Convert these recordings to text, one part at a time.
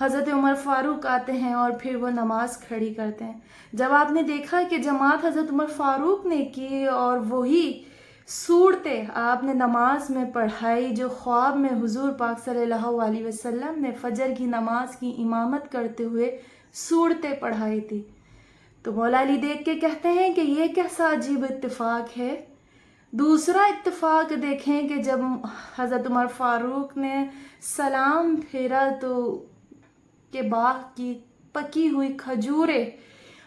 حضرت عمر فاروق آتے ہیں اور پھر وہ نماز کھڑی کرتے ہیں. جب آپ نے دیکھا کہ جماعت حضرت عمر فاروق نے کی اور وہی صورتیں آپ نے نماز میں پڑھائی جو خواب میں حضور پاک صلی اللہ علیہ وسلم نے فجر کی نماز کی امامت کرتے ہوئے صورتیں پڑھائی تھی، تو مولا علی دیکھ کے کہتے ہیں کہ یہ کیسا عجیب اتفاق ہے. دوسرا اتفاق دیکھیں کہ جب حضرت عمر فاروق نے سلام پھیرا تو کہ باغ کی پکی ہوئی کھجوریں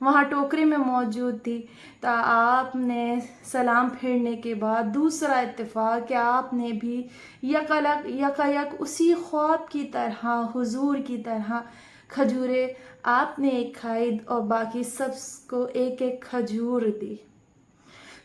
وہاں ٹوکری میں موجود تھی، تو آپ نے سلام پھیرنے کے بعد دوسرا اتفاق کہ آپ نے بھی یک اسی خواب کی طرح حضور کی طرح کھجوریں آپ نے ایک کھائی اور باقی سب کو ایک ایک کھجور دی.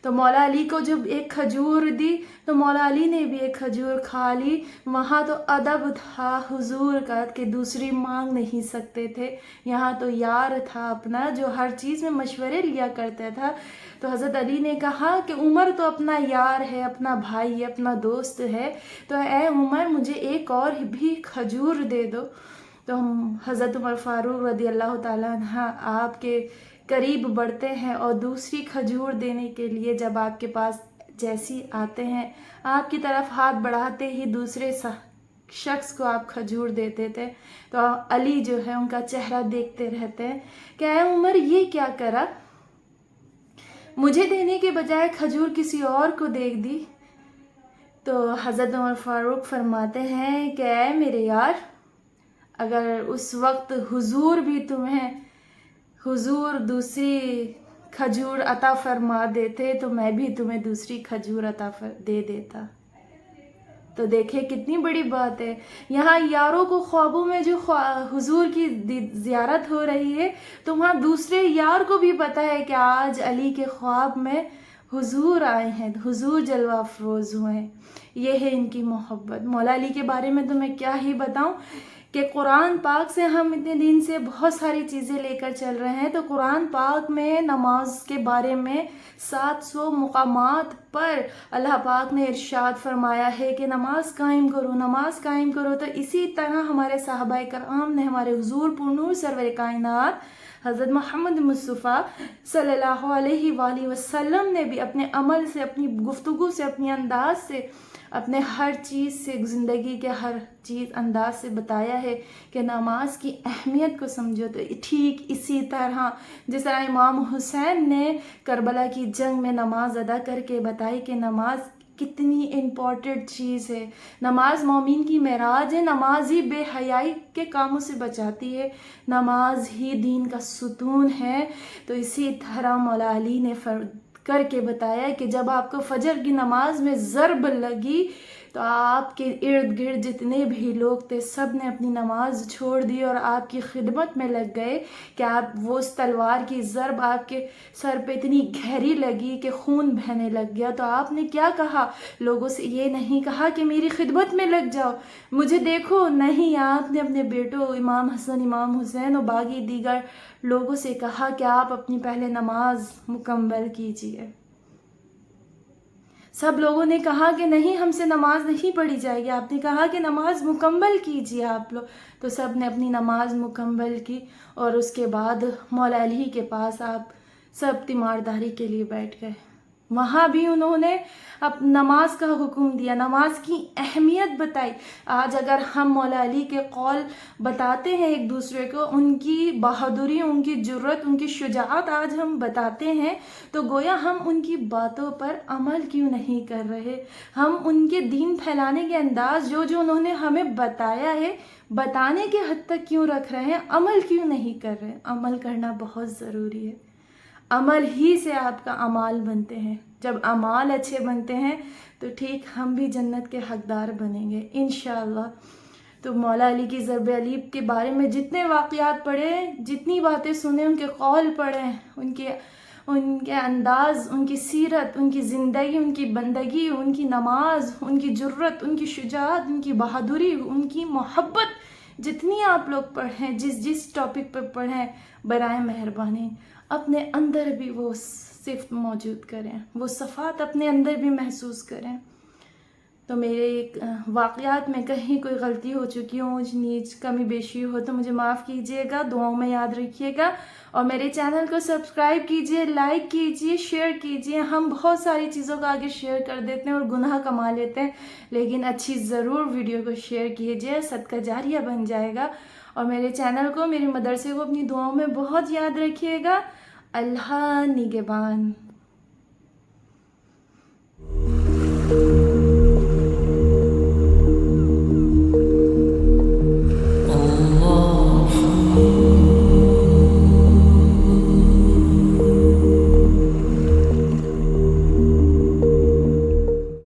تو مولا علی کو جب ایک کھجور دی تو مولا علی نے بھی ایک کھجور کھا لی. وہاں تو ادب تھا حضور کا کہ دوسری مانگ نہیں سکتے تھے، یہاں تو یار تھا اپنا جو ہر چیز میں مشورے لیا کرتا تھا. تو حضرت علی نے کہا کہ عمر تو اپنا یار ہے، اپنا بھائی ہے، اپنا دوست ہے، تو اے عمر مجھے ایک اور بھی کھجور دے دو. تو حضرت عمر فاروق رضی اللہ تعالیٰ عنہ آپ کے قریب بڑھتے ہیں اور دوسری کھجور دینے کے لیے جب آپ کے پاس جیسی آتے ہیں آپ کی طرف ہاتھ بڑھاتے ہی دوسرے شخص کو آپ کھجور دیتے تھے. تو علی جو ہے ان کا چہرہ دیکھتے رہتے ہیں کہ اے عمر یہ کیا کرا، مجھے دینے کے بجائے کھجور کسی اور کو دے دی. تو حضرت عمر فاروق فرماتے ہیں کہ اے میرے یار، اگر اس وقت حضور بھی تمہیں حضور دوسری کھجور عطا فرما دیتے تو میں بھی تمہیں دوسری کھجور عطا دے دیتا. تو دیکھیں کتنی بڑی بات ہے. یہاں یاروں کو خوابوں میں جو حضور کی زیارت ہو رہی ہے تو وہاں دوسرے یار کو بھی پتہ ہے کہ آج علی کے خواب میں حضور آئے ہیں، حضور جلوہ افروز ہوئے ہیں. یہ ہے ان کی محبت. مولا علی کے بارے میں تو میں کیا ہی بتاؤں کہ قرآن پاک سے ہم اتنے دن سے بہت ساری چیزیں لے کر چل رہے ہیں. تو قرآن پاک میں نماز کے بارے میں 700 مقامات پر اللہ پاک نے ارشاد فرمایا ہے کہ نماز قائم کرو، نماز قائم کرو. تو اسی طرح ہمارے صحابہ کرام نے ہمارے حضور پرنور سرور کائنات حضرت محمد مصطفیٰ صلی اللہ علیہ وآلہ وسلم نے بھی اپنے عمل سے، اپنی گفتگو سے، اپنی انداز سے، اپنے ہر چیز سے، زندگی کے ہر چیز انداز سے بتایا ہے کہ نماز کی اہمیت کو سمجھو. تو ٹھیک اسی طرح جس طرح امام حسین نے کربلا کی جنگ میں نماز ادا کر کے بتائی کہ نماز کتنی امپورٹنٹ چیز ہے، نماز مومن کی معراج ہے، نماز ہی بے حیائی کے کاموں سے بچاتی ہے، نماز ہی دین کا ستون ہے. تو اسی طرح مولا علی نے کر کے بتایا کہ جب آپ کو فجر کی نماز میں ضرب لگی تو آپ کے ارد گرد جتنے بھی لوگ تھے سب نے اپنی نماز چھوڑ دی اور آپ کی خدمت میں لگ گئے کہ آپ وہ اس تلوار کی ضرب آپ کے سر پہ اتنی گہری لگی کہ خون بہنے لگ گیا. تو آپ نے کیا کہا، لوگوں سے یہ نہیں کہا کہ میری خدمت میں لگ جاؤ، مجھے دیکھو، نہیں، آپ نے اپنے بیٹوں امام حسن، امام حسین اور باقی دیگر لوگوں سے کہا کہ آپ اپنی پہلے نماز مکمل کیجیے. سب لوگوں نے کہا کہ نہیں، ہم سے نماز نہیں پڑھی جائے گی. آپ نے کہا کہ نماز مکمل کیجیے آپ لوگ. تو سب نے اپنی نماز مکمل کی اور اس کے بعد مولا علی کے پاس آپ سب تیمارداری کے لیے بیٹھ گئے. وہاں بھی انہوں نے اب نماز کا حکم دیا، نماز کی اہمیت بتائی. آج اگر ہم مولا علی کے قول بتاتے ہیں ایک دوسرے کو، ان کی بہادری، ان کی جرت، ان کی شجاعت آج ہم بتاتے ہیں تو گویا ہم ان کی باتوں پر عمل کیوں نہیں کر رہے. ہم ان کے دین پھیلانے کے انداز جو انہوں نے ہمیں بتایا ہے بتانے کے حد تک کیوں رکھ رہے ہیں، عمل کیوں نہیں کر رہے. عمل کرنا بہت ضروری ہے. عمل ہی سے آپ کا اعمال بنتے ہیں. جب اعمال اچھے بنتے ہیں تو ٹھیک ہم بھی جنت کے حقدار بنیں گے انشاءاللہ. تو مولا علی کی ضرب علیب کے بارے میں جتنے واقعات پڑھیں، جتنی باتیں سنیں، ان کے قول پڑھیں، ان کے انداز، ان کی سیرت، ان کی زندگی، ان کی بندگی، ان کی نماز، ان کی جرت، ان کی شجاعت، ان کی بہادری، ان کی محبت، جتنی آپ لوگ پڑھیں، جس ٹاپک پر پڑھیں، برائے مہربانی اپنے اندر بھی وہ صفت موجود کریں، وہ صفات اپنے اندر بھی محسوس کریں. تو میرے واقعات میں کہیں کوئی غلطی ہو چکی ہو، اونچ نیچ کمی بیشی ہو تو مجھے معاف کیجیے گا، دعاؤں میں یاد رکھیے گا، اور میرے چینل کو سبسکرائب کیجیے، لائک کیجیے، شیئر کیجیے۔ ہم بہت ساری چیزوں کو آگے شیئر کر دیتے ہیں اور گناہ کما لیتے ہیں، لیکن اچھی ضرور ویڈیو کو شیئر کیجیے، صدقہ جاریہ بن جائے گا۔ اور میرے چینل کو، میرے مدرسے کو اپنی دعاؤں میں بہت یاد رکھیے گا۔ اللہ نگہبان۔